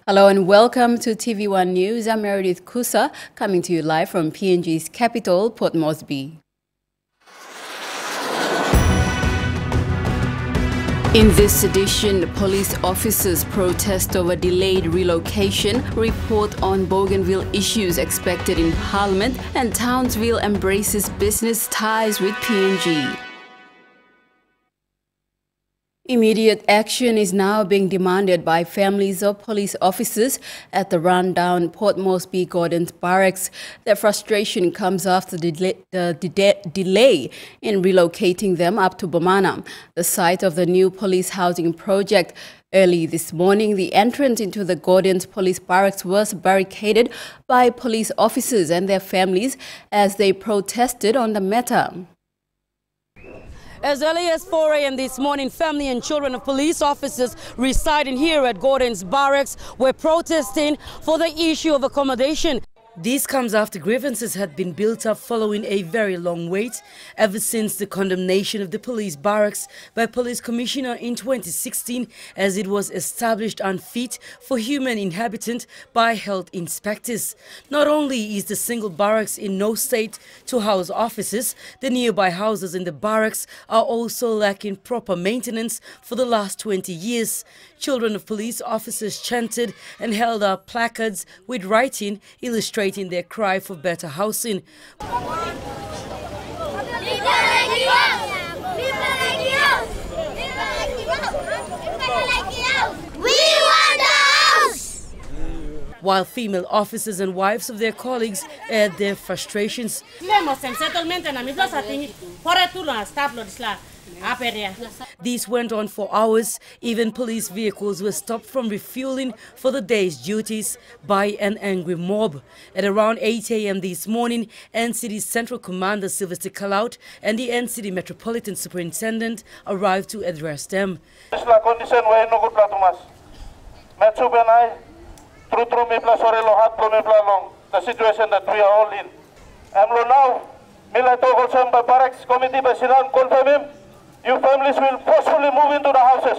Hello and welcome to TVWan News. I'm Meredith Kusa, coming to you live from PNG's capital, Port Moresby. In this edition, police officers protest over delayed relocation, report on Bougainville issues expected in Parliament, and Townsville embraces business ties with PNG. Immediate action is now being demanded by families of police officers at the rundown Port Moresby Gordon's Barracks. Their frustration comes after the delay in relocating them up to Bomana, the site of the new police housing project. Early this morning, the entrance into the Gordon's police barracks was barricaded by police officers and their families as they protested on the matter. As early as 4 a.m. this morning, family and children of police officers residing here at Gordon's Barracks were protesting for the issue of accommodation. This comes after grievances had been built up following a very long wait ever since the condemnation of the police barracks by Police Commissioner in 2016, as it was established unfit for human inhabitant by health inspectors. Not only is the single barracks in no state to house officers, the nearby houses in the barracks are also lacking proper maintenance for the last 20 years. Children of police officers chanted and held up placards with writing illustrating their cry for better housing. While female officers and wives of their colleagues aired their frustrations. These went on for hours. Even police vehicles were stopped from refueling for the day's duties by an angry mob. At around 8 a.m. this morning, NCD Central Commander Sylvester Calout and the NCD Metropolitan Superintendent arrived to address them. The situation that we are all in. Now, Barracks Committee by Sinan confirm him. You families will forcefully move into the houses.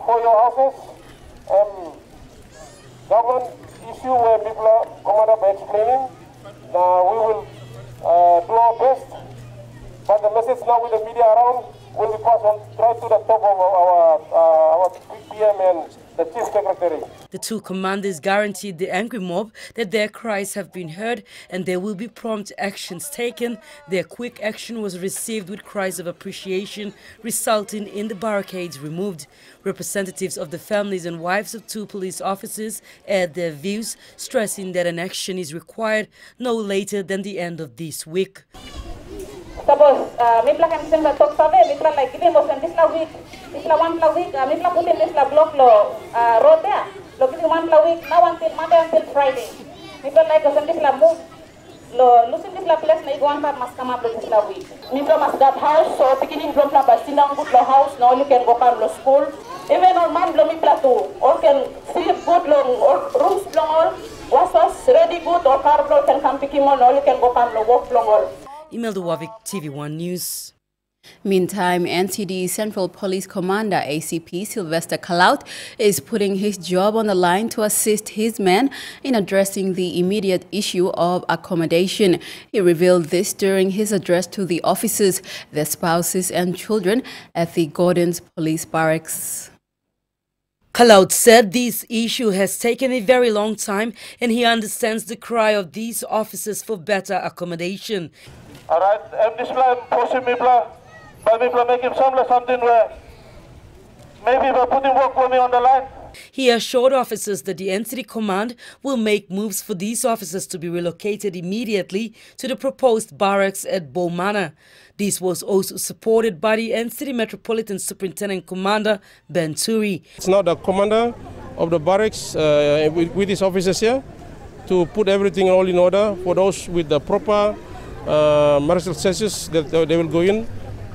For your houses, government issue where people are commanded by explaining. Now we will do our best, but the message now with the media around will be passed on right to the top of our PM and the Chief Secretary. The two commanders guaranteed the angry mob that their cries have been heard and there will be prompt actions taken. Their quick action was received with cries of appreciation, resulting in the barricades removed. Representatives of the families and wives of two police officers aired their views, stressing that an action is required no later than the end of this week. Tapos, may plakan sila talk sabi, may plan like gini mo sendis la week, isla one la week, may plan putin isla block lo road ya, lo gini one la week, now until Monday until Friday, may plan like sendis la move, lo sendis la place na iguan par mas kama block isla week. May plan mas that house, so beginning from la basindang good lo house, now you can go par lo school, even on man lo may plan too, or can sleep good long, or rooms long all, was ready good, or car block can come pick him on, or you can go par lo work long all. Imelda Wavik, TVWan News. Meantime, NCD Central Police Commander ACP Sylvester Calout is putting his job on the line to assist his men in addressing the immediate issue of accommodation. He revealed this during his address to the officers, their spouses and children at the Gordon's Police Barracks. Calout said this issue has taken a very long time and he understands the cry of these officers for better accommodation. All right, and this plan pushing me, but me make him something where maybe by putting work for me on the line. He assured officers that the NCD command will make moves for these officers to be relocated immediately to the proposed barracks at Bomana. This was also supported by the NCD Metropolitan Superintendent Commander Ben Turi. It's now the commander of the barracks with his officers here to put everything all in order for those with the proper marital census that they will go in.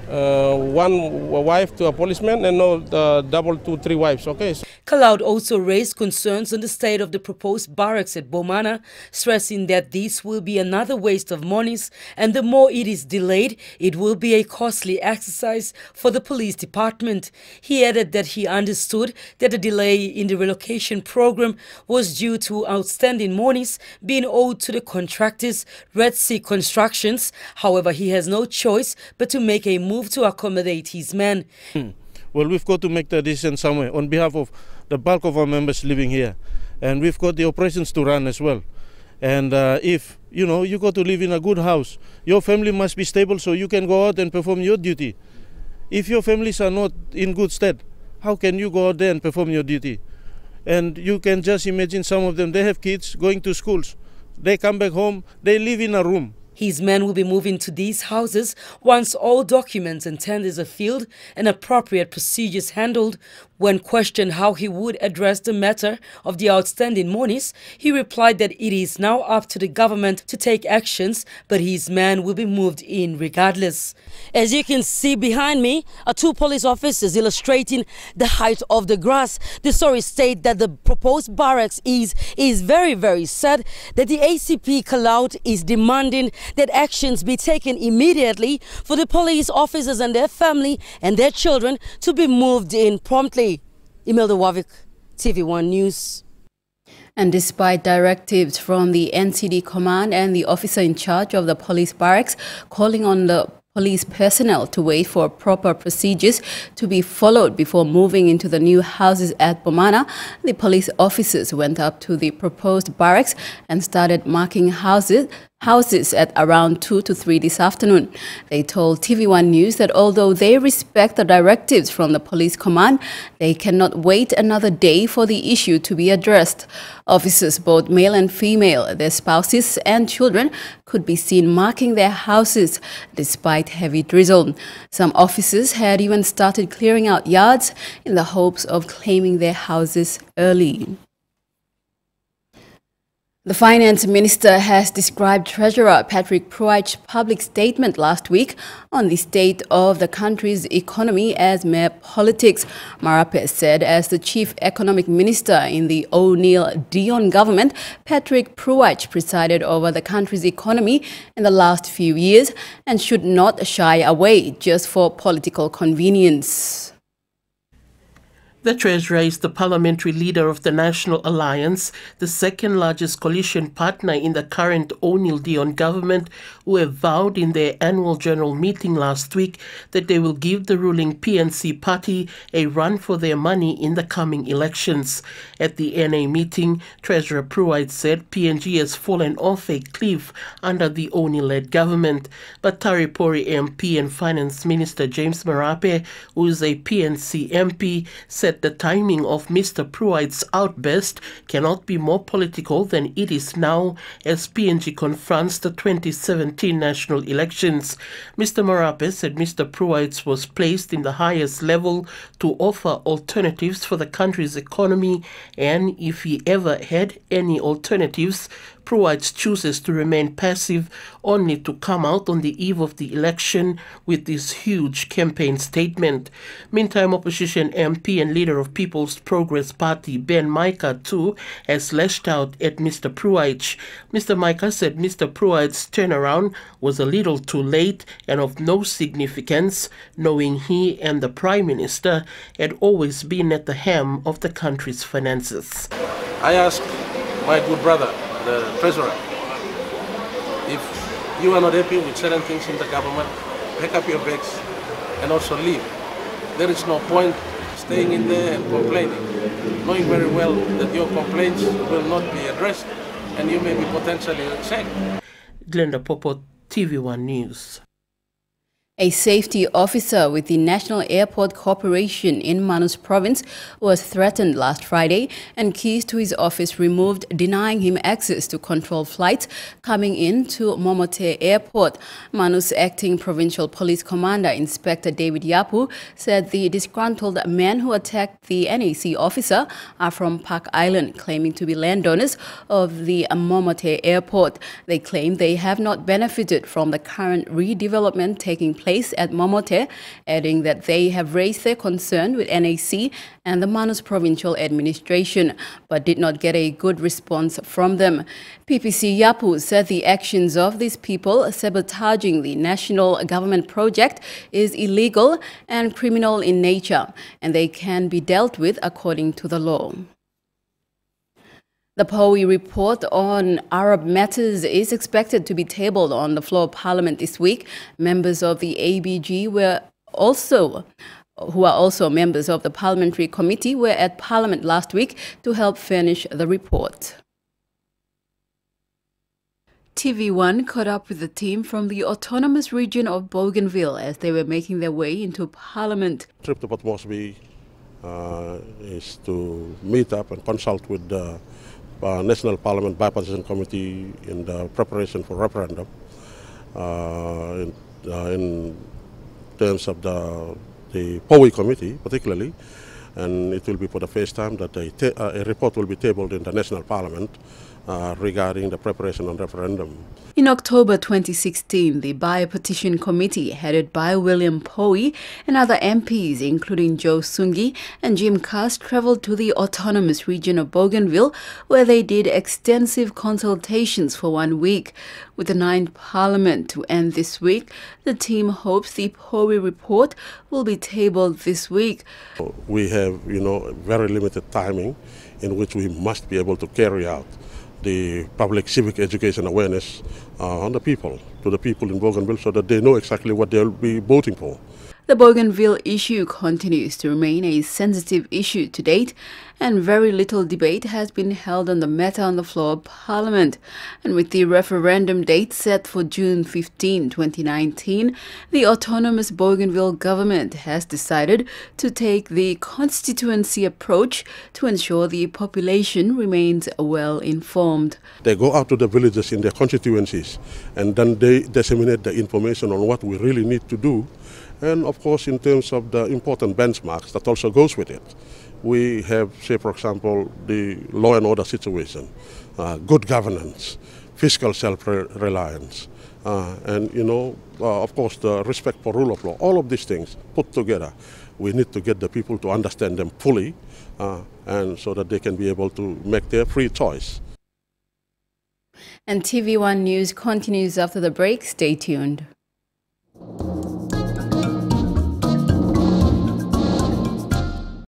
one wife to a policeman and no double to 3 wives. Okay. Cloud also raised concerns on the state of the proposed barracks at Bomana, stressing that this will be another waste of monies and the more it is delayed, it will be a costly exercise for the police department. He added that he understood that the delay in the relocation program was due to outstanding monies being owed to the contractors, Red Sea Constructions. However, he has no choice but to make a move to accommodate his men. Well, we've got to make the decision somewhere on behalf of the bulk of our members living here. And we've got the operations to run as well. And if, you got to live in a good house, your family must be stable so you can go out and perform your duty. If your families are not in good stead, how can you go out there and perform your duty? And you can just imagine some of them, they have kids going to schools. They come back home, they live in a room. His men will be moving to these houses once all documents and tenders are filled and appropriate procedures handled. When questioned how he would address the matter of the outstanding monies, he replied that it is now up to the government to take actions, but his men will be moved in regardless. As you can see behind me are 2 police officers illustrating the height of the grass. The story states that the proposed barracks is very, very sad, that the ACP Cloud is demanding that actions be taken immediately for the police officers and their family and their children to be moved in promptly. Imelda Wavik, TVWan News. And despite directives from the NCD command and the officer in charge of the police barracks calling on the police personnel to wait for proper procedures to be followed before moving into the new houses at Bomana, the police officers went up to the proposed barracks and started marking houses at around 2 to 3 this afternoon. They told TVWan News that although they respect the directives from the police command, they cannot wait another day for the issue to be addressed. Officers, both male and female, their spouses and children, could be seen marking their houses despite heavy drizzle. Some officers had even started clearing out yards in the hopes of claiming their houses early. The Finance Minister has described Treasurer Patrick Pruitt's public statement last week on the state of the country's economy as mere politics. Marape said as the Chief Economic Minister in the O'Neill-Dion government, Patrick Pruitt presided over the country's economy in the last few years and should not shy away just for political convenience. The Treasurer is the parliamentary leader of the National Alliance, the second largest coalition partner in the current O'Neill-Dion government, who have vowed in their annual general meeting last week that they will give the ruling PNC party a run for their money in the coming elections. At the NA meeting, Treasurer Pruitt said PNG has fallen off a cliff under the O'Neill-led government, but Taripori MP and Finance Minister James Marape, who is a PNC MP, said the timing of Mr. Pruitt's outburst cannot be more political than it is now as PNG confronts the 2017 national elections. Mr. Marape said Mr. Pruitt was placed in the highest level to offer alternatives for the country's economy, and if he ever had any alternatives, Pruitt chooses to remain passive, only to come out on the eve of the election with this huge campaign statement. Meantime, opposition MP and leader of People's Progress Party Ben Micah too has lashed out at Mr. Pruitt. Mr. Micah said Mr. Pruitt's turnaround was a little too late and of no significance, knowing he and the Prime Minister had always been at the helm of the country's finances. I ask my good brother, the Treasurer, if you are not happy with certain things in the government, pack up your bags and also leave. There is no point staying in there and complaining, knowing very well that your complaints will not be addressed and you may be potentially sacked. Glenda Popo, TVWan News. A safety officer with the National Airport Corporation in Manus Province was threatened last Friday and keys to his office removed, denying him access to control flights coming in to Momote Airport. Manus Acting Provincial Police Commander Inspector David Yapu said the disgruntled men who attacked the NAC officer are from Park Island, claiming to be landowners of the Momote Airport. They claim they have not benefited from the current redevelopment taking place place at Momote, adding that they have raised their concern with NAC and the Manus Provincial Administration, but did not get a good response from them. PPC Yapu said the actions of these people sabotaging the national government project is illegal and criminal in nature, and they can be dealt with according to the law. The POE report on Arab matters is expected to be tabled on the floor of Parliament this week. Members of the ABG who are also members of the Parliamentary Committee were at Parliament last week to help furnish the report. TVWan caught up with the team from the autonomous region of Bougainville as they were making their way into Parliament. The trip to Port Moresby is to meet up and consult with the National Parliament Bipartisan Committee in the preparation for referendum in terms of the POE committee particularly, and it will be for the first time that a report will be tabled in the National Parliament regarding the preparation on referendum. In October 2016, the Bipartisan Committee, headed by William Poe and other MPs, including Joe Sungi and Jim Cass, travelled to the autonomous region of Bougainville, where they did extensive consultations for 1 week. With the 9th Parliament to end this week, the team hopes the Poe report will be tabled this week. We have, very limited timing in which we must be able to carry out the public civic education awareness on the people, to the people in Bougainville, so that they know exactly what they'll be voting for. The Bougainville issue continues to remain a sensitive issue to date, and very little debate has been held on the matter on the floor of Parliament. And with the referendum date set for June 15, 2019, the autonomous Bougainville government has decided to take the constituency approach to ensure the population remains well informed. They go out to the villages in their constituencies, and then they disseminate the information on what we really need to do. And of course, in terms of the important benchmarks that also goes with it. We have, say, for example, the law and order situation, good governance, fiscal self-reliance, and, of course, the respect for rule of law. All of these things put together, we need to get the people to understand them fully, and so that they can be able to make their free choice. And TVWan News continues after the break. Stay tuned.